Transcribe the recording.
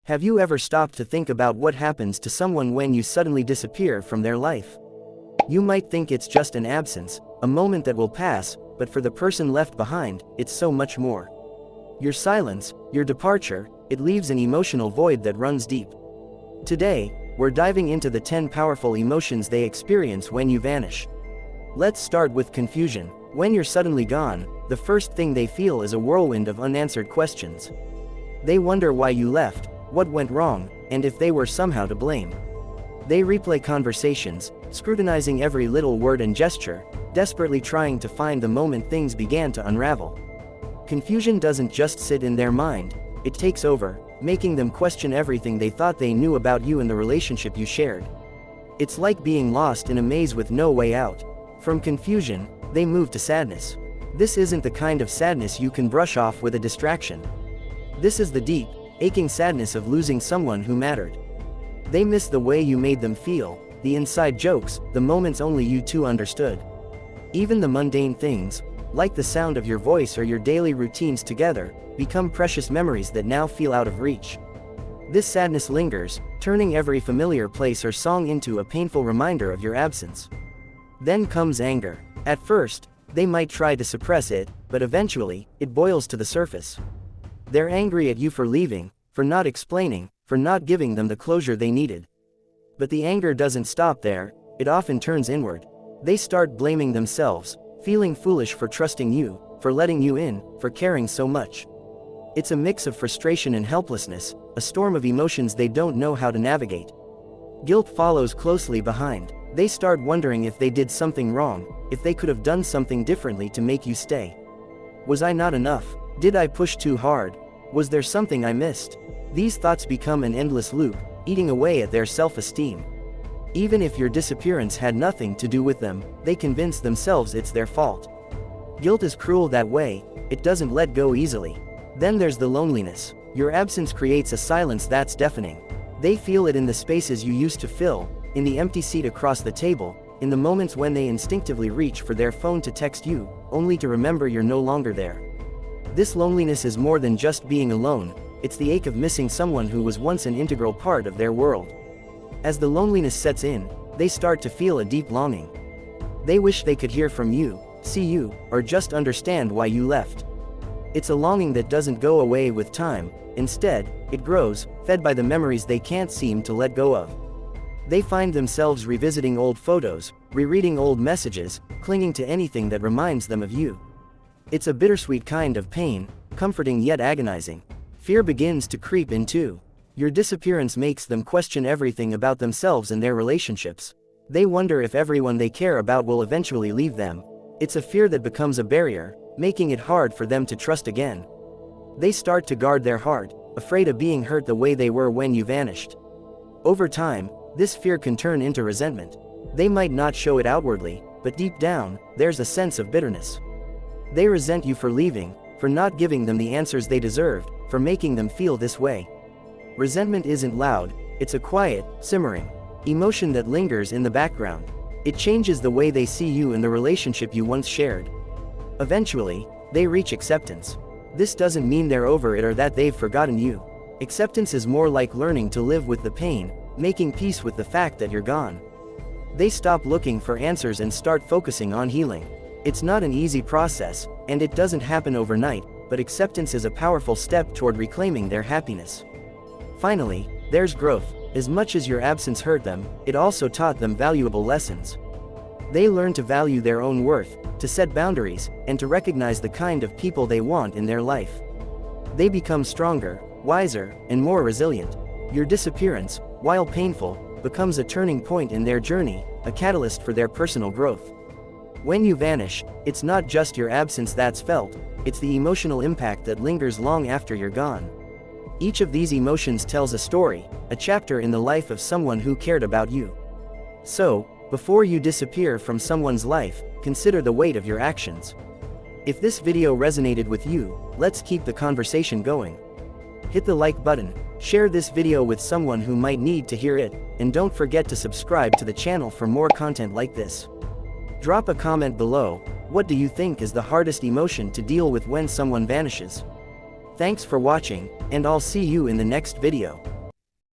Have you ever stopped to think about what happens to someone when you suddenly disappear from their life? You might think it's just an absence, a moment that will pass, but for the person left behind, it's so much more. Your silence, your departure, it leaves an emotional void that runs deep. Today, we're diving into the 10 powerful emotions they experience when you vanish. Let's start with confusion. When you're suddenly gone, the first thing they feel is a whirlwind of unanswered questions. They wonder why you left, what went wrong, and if they were somehow to blame. They replay conversations, scrutinizing every little word and gesture, desperately trying to find the moment things began to unravel. Confusion doesn't just sit in their mind, it takes over, making them question everything they thought they knew about you and the relationship you shared. It's like being lost in a maze with no way out. From confusion, they move to sadness. This isn't the kind of sadness you can brush off with a distraction. This is the deep, aching sadness of losing someone who mattered. They miss the way you made them feel, the inside jokes, the moments only you two understood. Even the mundane things, like the sound of your voice or your daily routines together, become precious memories that now feel out of reach. This sadness lingers, turning every familiar place or song into a painful reminder of your absence. Then comes anger. At first, they might try to suppress it, but eventually, it boils to the surface. They're angry at you for leaving, for not explaining, for not giving them the closure they needed. But the anger doesn't stop there, it often turns inward. They start blaming themselves, feeling foolish for trusting you, for letting you in, for caring so much. It's a mix of frustration and helplessness, a storm of emotions they don't know how to navigate. Guilt follows closely behind. They start wondering if they did something wrong, if they could have done something differently to make you stay. Was I not enough? Did I push too hard? Was there something I missed? These thoughts become an endless loop, eating away at their self-esteem. Even if your disappearance had nothing to do with them, they convince themselves it's their fault. Guilt is cruel that way, it doesn't let go easily. Then there's the loneliness. Your absence creates a silence that's deafening. They feel it in the spaces you used to fill, in the empty seat across the table, in the moments when they instinctively reach for their phone to text you, only to remember you're no longer there. This loneliness is more than just being alone, it's the ache of missing someone who was once an integral part of their world. As the loneliness sets in, they start to feel a deep longing. They wish they could hear from you, see you, or just understand why you left. It's a longing that doesn't go away with time, instead, it grows, fed by the memories they can't seem to let go of. They find themselves revisiting old photos, rereading old messages, clinging to anything that reminds them of you. It's a bittersweet kind of pain, comforting yet agonizing. Fear begins to creep in too. Your disappearance makes them question everything about themselves and their relationships. They wonder if everyone they care about will eventually leave them. It's a fear that becomes a barrier, making it hard for them to trust again. They start to guard their heart, afraid of being hurt the way they were when you vanished. Over time, this fear can turn into resentment. They might not show it outwardly, but deep down, there's a sense of bitterness. They resent you for leaving, for not giving them the answers they deserved, for making them feel this way. Resentment isn't loud, it's a quiet, simmering emotion that lingers in the background. It changes the way they see you and the relationship you once shared. Eventually, they reach acceptance. This doesn't mean they're over it or that they've forgotten you. Acceptance is more like learning to live with the pain, making peace with the fact that you're gone. They stop looking for answers and start focusing on healing. It's not an easy process, and it doesn't happen overnight, but acceptance is a powerful step toward reclaiming their happiness. Finally, there's growth. As much as your absence hurt them, it also taught them valuable lessons. They learn to value their own worth, to set boundaries, and to recognize the kind of people they want in their life. They become stronger, wiser, and more resilient. Your disappearance, while painful, becomes a turning point in their journey, a catalyst for their personal growth. When you vanish, it's not just your absence that's felt, it's the emotional impact that lingers long after you're gone. Each of these emotions tells a story, a chapter in the life of someone who cared about you. So, before you disappear from someone's life, consider the weight of your actions. If this video resonated with you, let's keep the conversation going. Hit the like button, share this video with someone who might need to hear it, and don't forget to subscribe to the channel for more content like this. Drop a comment below. What do you think is the hardest emotion to deal with when someone vanishes? Thanks for watching, and I'll see you in the next video.